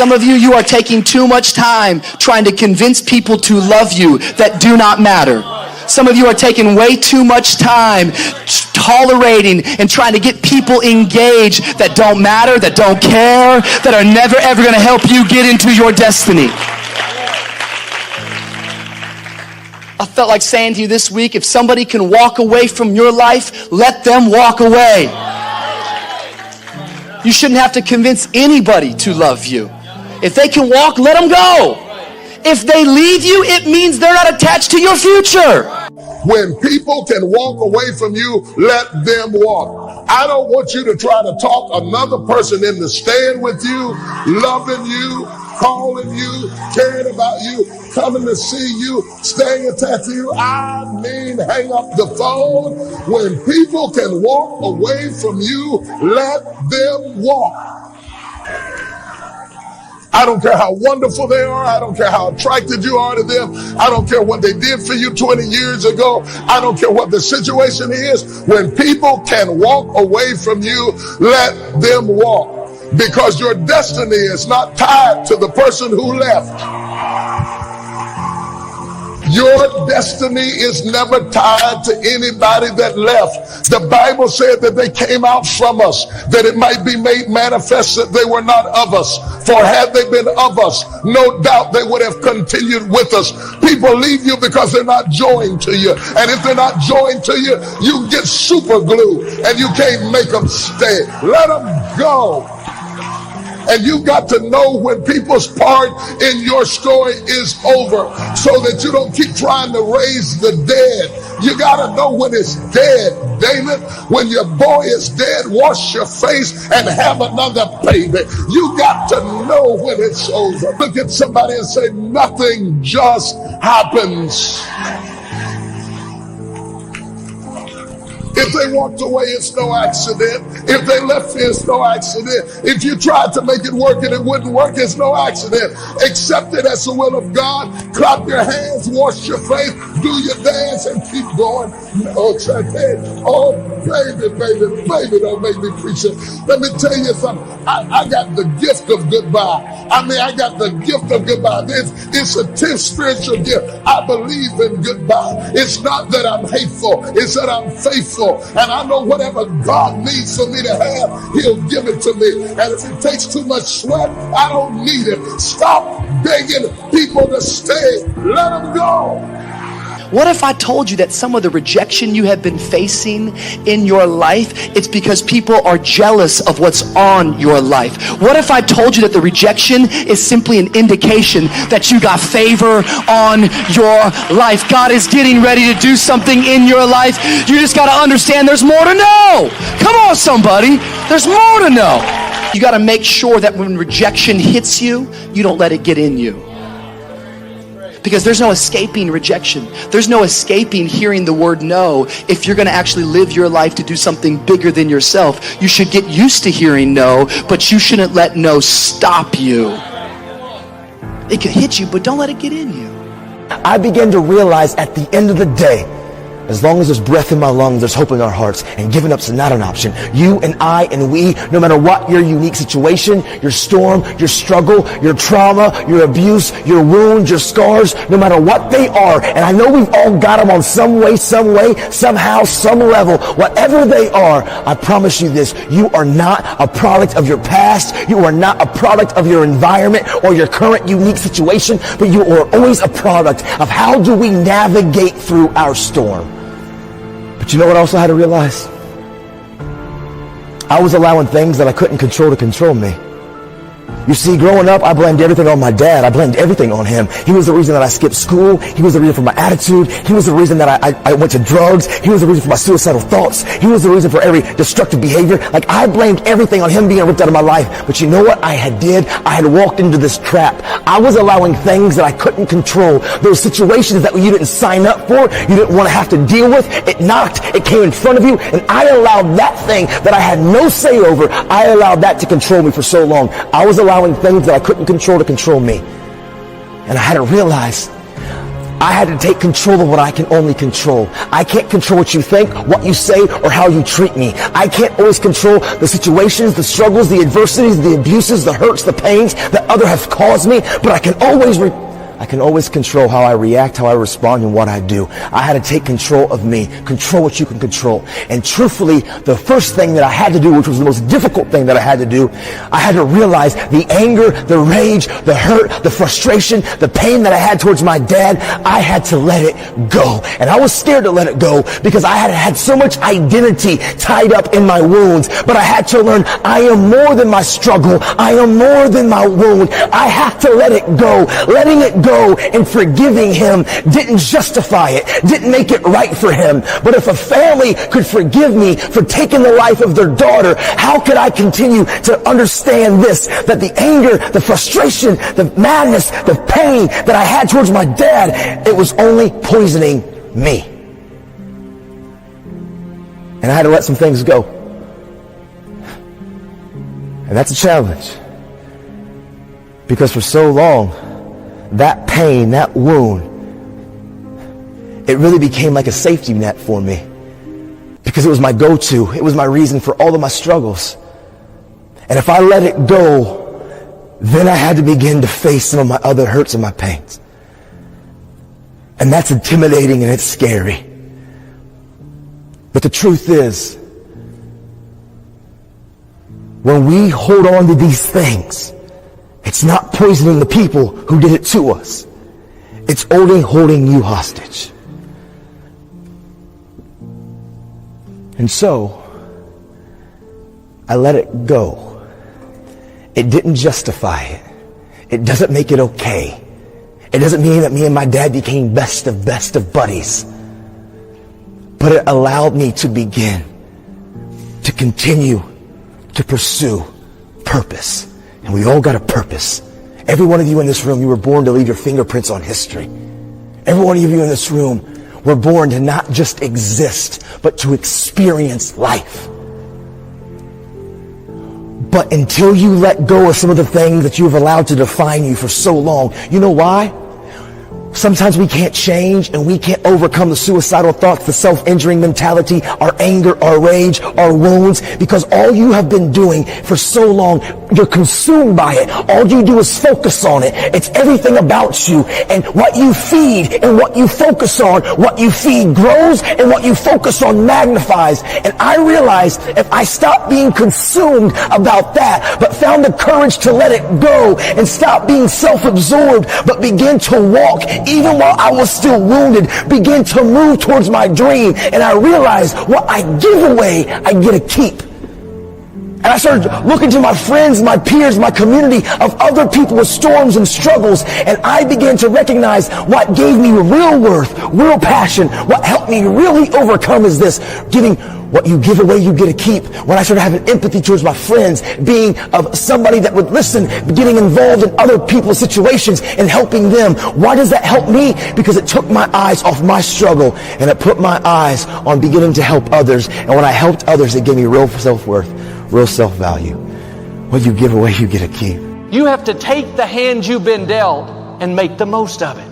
Some of you, you are taking too much time trying to convince people to love you that do not matter. Some of you are taking way too much time tolerating and trying to get people engaged that don't matter, that don't care, that are never ever going to help you get into your destiny. I felt like saying to you this week, if somebody can walk away from your life, let them walk away. You shouldn't have to convince anybody to love you. If they can walk, let them go. If they leave you, it means they're not attached to your future. When people can walk away from you, let them walk. I don't want you to try to talk another person into staying with you, loving you, calling you, caring about you, coming to see you, staying attached to you. I mean, hang up the phone. When people can walk away from you, let them walk. I don't care how wonderful they are. I don't care how attracted you are to them. I don't care what they did for you 20 years ago. I don't care what the situation is. When people can walk away from you, let them walk. Because your destiny is not tied to the person who left. Your destiny is never tied to anybody that left. The Bible said that they came out from us, that it might be made manifest that they were not of us. For had they been of us, no doubt they would have continued with us. People leave you because they're not joined to you. And if they're not joined to you, you get super glue and you can't make them stay. Let them go. And you got to know when people's part in your story is over so that you don't keep trying to raise the dead. You got to know when it's dead, David. When your boy is dead, wash your face and have another baby. You got to know when it's over. Look at somebody and say, nothing just happens. If they walked away, it's no accident. If they left here, it's no accident. If you tried to make it work and it wouldn't work, it's no accident. Accept it as the will of God. Clap your hands, wash your face, do your dance, and keep going. Oh, baby, don't make me preach it. Let me tell you something. I got the gift of goodbye. I got the gift of goodbye. It's a 10th spiritual gift. I believe in goodbye. It's not that I'm hateful. It's that I'm faithful. And I know whatever God needs for me to have, he'll give it to me. And if it takes too much sweat, I don't need it. Stop begging people to stay. Let them go. What if I told you that some of the rejection you have been facing in your life, it's because people are jealous of what's on your life? What if I told you that the rejection is simply an indication that you got favor on your life? God is getting ready to do something in your life. You just got to understand there's more to know. Come on, somebody. There's more to know. You got to make sure that when rejection hits you, you don't let it get in you. Because there's no escaping rejection. There's no escaping hearing the word no. If you're going to actually live your life to do something bigger than yourself, you should get used to hearing no, but you shouldn't let no stop you. It can hit you, but don't let it get in you. I began to realize at the end of the day, as long as there's breath in my lungs, there's hope in our hearts, and giving up's not an option. You and I and we, no matter what your unique situation, your storm, your struggle, your trauma, your abuse, your wounds, your scars, no matter what they are, and I know we've all got them on some way, somehow, some level, whatever they are, I promise you this, you are not a product of your past, you are not a product of your environment or your current unique situation, but you are always a product of how do we navigate through our storm. But you know what I also had to realize? I was allowing things that I couldn't control to control me. You see, growing up, I blamed everything on my dad. I blamed everything on him. He was the reason that I skipped school. He was the reason for my attitude. He was the reason that I went to drugs. He was the reason for my suicidal thoughts. He was the reason for every destructive behavior. Like, I blamed everything on him being ripped out of my life. But you know what I had walked into this trap. I was allowing things that I couldn't control. Those situations that you didn't sign up for, you didn't want to have to deal with. It knocked, it came in front of you, and I allowed that thing that I had no say over, I allowed that to control me for so long. I was allowing things that I couldn't control to control me. And I had to realize I had to take control of what I can only control. I can't control what you think, what you say, or how you treat me. I can't always control the situations, the struggles, the adversities, the abuses, the hurts, the pains that others have caused me, but I can always control how I react, how I respond, and what I do. I had to take control of me, control what you can control. And truthfully, the first thing that I had to do, which was the most difficult thing that I had to do, I had to realize the anger, the rage, the hurt, the frustration, the pain that I had towards my dad, I had to let it go. And I was scared to let it go because I had so much identity tied up in my wounds. But I had to learn I am more than my struggle. I am more than my wound. I have to let it go. Letting it go and forgiving him didn't justify it, didn't make it right for him. But if a family could forgive me for taking the life of their daughter, how could I continue to understand this, that the anger, the frustration, the madness, the pain that I had towards my dad, it was only poisoning me. And I had to let some things go. And that's a challenge. Because for so long, that pain, that wound, it really became like a safety net for me. Because it was my go-to. It was my reason for all of my struggles. And if I let it go, then I had to begin to face some of my other hurts and my pains. And that's intimidating and it's scary. But the truth is, when we hold on to these things, it's not poisoning the people who did it to us. It's only holding you hostage. And so, I let it go. It didn't justify it. It doesn't make it okay. It doesn't mean that me and my dad became best of buddies. But it allowed me to begin to continue to pursue purpose. And we all got a purpose. Every one of you in this room, you were born to leave your fingerprints on history. Every one of you in this room were born to not just exist, but to experience life. But until you let go of some of the things that you've allowed to define you for so long, you know why? Sometimes we can't change and we can't overcome the suicidal thoughts, the self-injuring mentality, our anger, our rage, our wounds, because all you have been doing for so long, you're consumed by it. All you do is focus on it. It's everything about you. And what you feed and what you focus on, what you feed grows and what you focus on magnifies. And I realized if I stopped being consumed about that, but found the courage to let it go and stop being self-absorbed, but begin to walk even while I was still wounded, begin to move towards my dream. And I realized what I give away, I get to keep. And I started looking to my friends, my peers, my community of other people with storms and struggles. And I began to recognize what gave me real worth, real passion. What helped me really overcome is this: giving what you give away, you get to keep. When I started having empathy towards my friends, being of somebody that would listen, getting involved in other people's situations and helping them. Why does that help me? Because it took my eyes off my struggle and it put my eyes on beginning to help others. And when I helped others, it gave me real self-worth, real self-value. What you give away, you get to keep. You have to take the hand you've been dealt and make the most of it.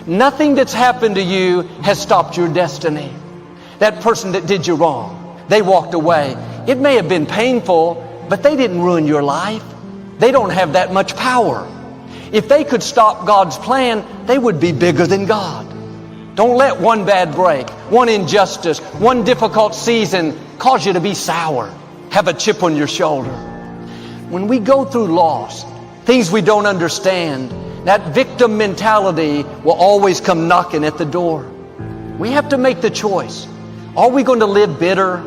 Nothing that's happened to you has stopped your destiny. That person that did you wrong, they walked away. It may have been painful, but they didn't ruin your life. They don't have that much power. If they could stop God's plan, they would be bigger than God. Don't let one bad break, one injustice, one difficult season cause you to be sour, have a chip on your shoulder. When we go through loss, things we don't understand, that victim mentality will always come knocking at the door. We have to make the choice. Are we going to live bitter?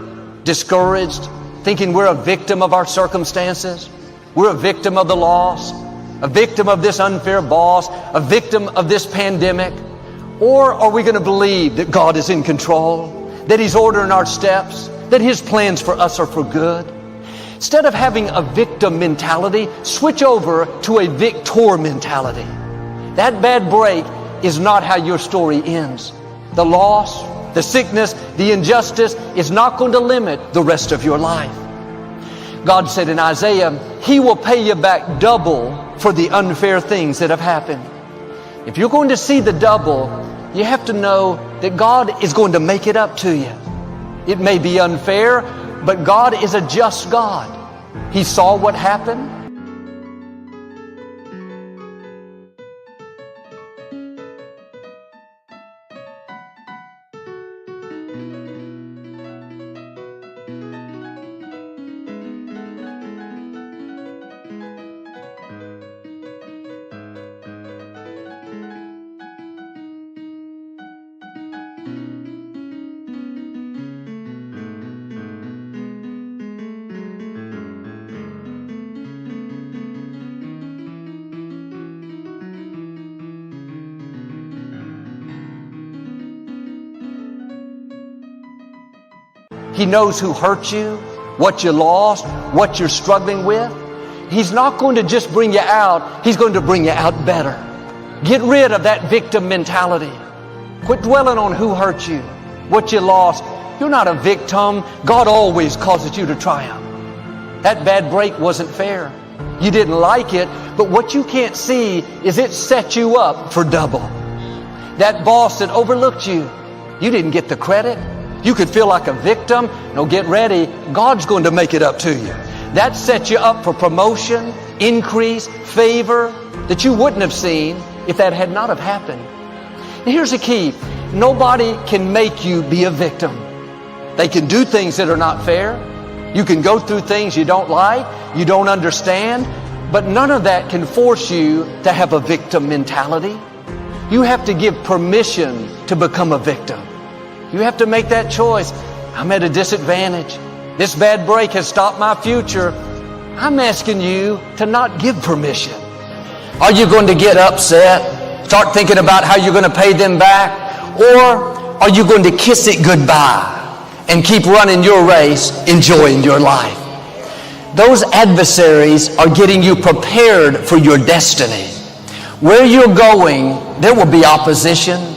discouraged, thinking we're a victim of our circumstances, we're a victim of the loss, a victim of this unfair boss, a victim of this pandemic? Or are we going to believe that God is in control, that He's ordering our steps, that His plans for us are for good? Instead of having a victim mentality, switch over to a victor mentality. That bad break is not how your story ends. The loss, the sickness, the injustice is not going to limit the rest of your life. God said in Isaiah, He will pay you back double for the unfair things that have happened. If you're going to see the double, you have to know that God is going to make it up to you. It may be unfair, but God is a just God. He saw what happened. He knows who hurt you, what you lost, what you're struggling with. He's not going to just bring you out, He's going to bring you out better. Get rid of that victim mentality. Quit dwelling on who hurt you, what you lost. You're not a victim. God always causes you to triumph. That bad break wasn't fair. You didn't like it, but what you can't see is it set you up for double. That boss that overlooked you, you didn't get the credit. You could feel like a victim. No, get ready. God's going to make it up to you. That set you up for promotion, increase, favor that you wouldn't have seen if that had not have happened. And here's the key. Nobody can make you be a victim. They can do things that are not fair. You can go through things you don't like, you don't understand, but none of that can force you to have a victim mentality. You have to give permission to become a victim. You have to make that choice. I'm at a disadvantage. This bad break has stopped my future. I'm asking you to not give permission. Are you going to get upset? Start thinking about how you're going to pay them back? Or are you going to kiss it goodbye and keep running your race, enjoying your life? Those adversaries are getting you prepared for your destiny. Where you're going, there will be opposition.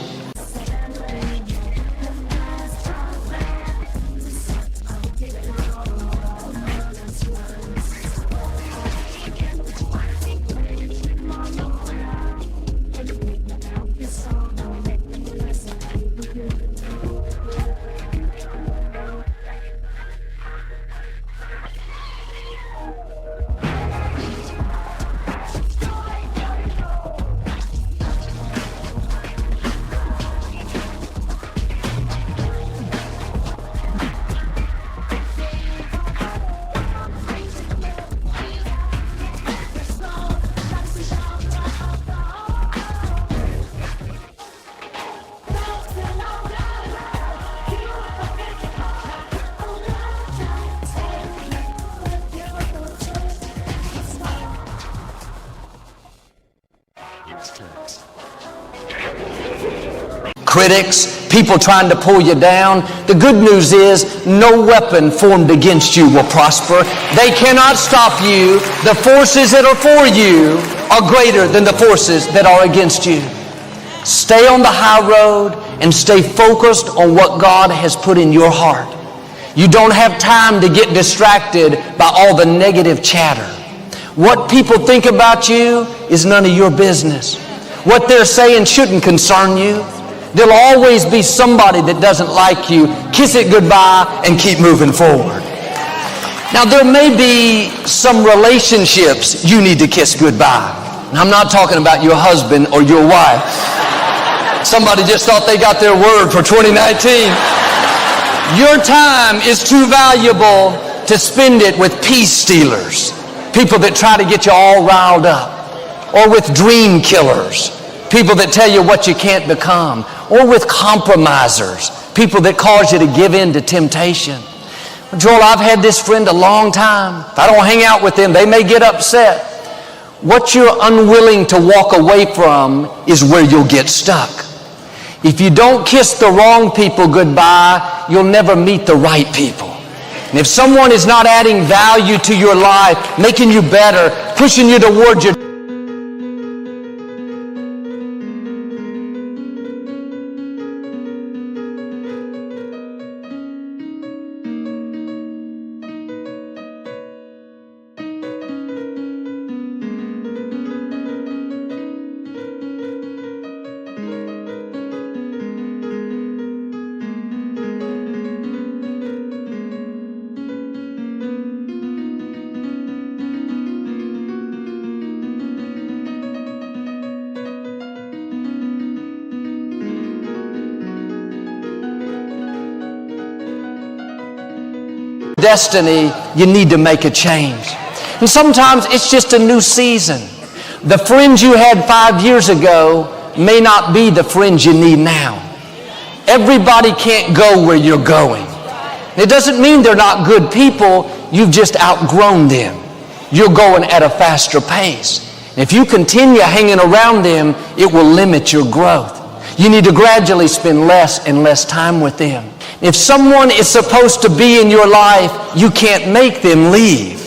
Critics, people trying to pull you down. The good news is no weapon formed against you will prosper. They cannot stop you. The forces that are for you are greater than the forces that are against you. Stay on the high road and stay focused on what God has put in your heart. You don't have time to get distracted by all the negative chatter. What people think about you is none of your business. What they're saying shouldn't concern you. There'll always be somebody that doesn't like you. Kiss it goodbye and keep moving forward. Now, there may be some relationships you need to kiss goodbye. And I'm not talking about your husband or your wife. Somebody just thought they got their word for 2019. Your time is too valuable to spend it with peace stealers, people that try to get you all riled up, or with dream killers, people that tell you what you can't become, or with compromisers, people that cause you to give in to temptation. Joel, I've had this friend a long time. If I don't hang out with them, they may get upset. What you're unwilling to walk away from is where you'll get stuck. If you don't kiss the wrong people goodbye, you'll never meet the right people. And if someone is not adding value to your life, making you better, pushing you towards your destiny, you need to make a change. And sometimes it's just a new season. The friends you had 5 years ago may not be the friends you need now. Everybody can't go where you're going. It doesn't mean they're not good people. You've just outgrown them. You're going at a faster pace. If you continue hanging around them, it will limit your growth. You need to gradually spend less and less time with them. If someone is supposed to be in your life, you can't make them leave.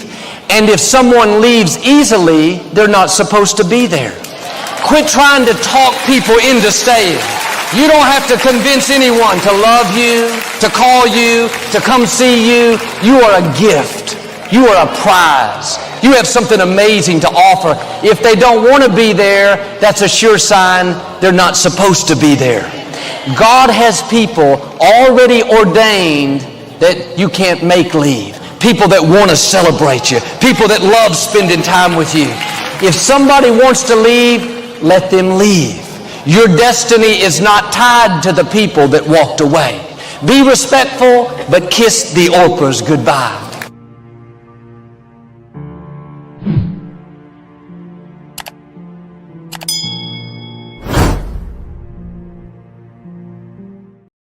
And if someone leaves easily, they're not supposed to be there. Quit trying to talk people into staying. You don't have to convince anyone to love you, to call you, to come see you. You are a gift. You are a prize. You have something amazing to offer. If they don't want to be there, that's a sure sign they're not supposed to be there. God has people already ordained that you can't make leave. People that want to celebrate you. People that love spending time with you. If somebody wants to leave, let them leave. Your destiny is not tied to the people that walked away. Be respectful, but kiss the Orpahs goodbye.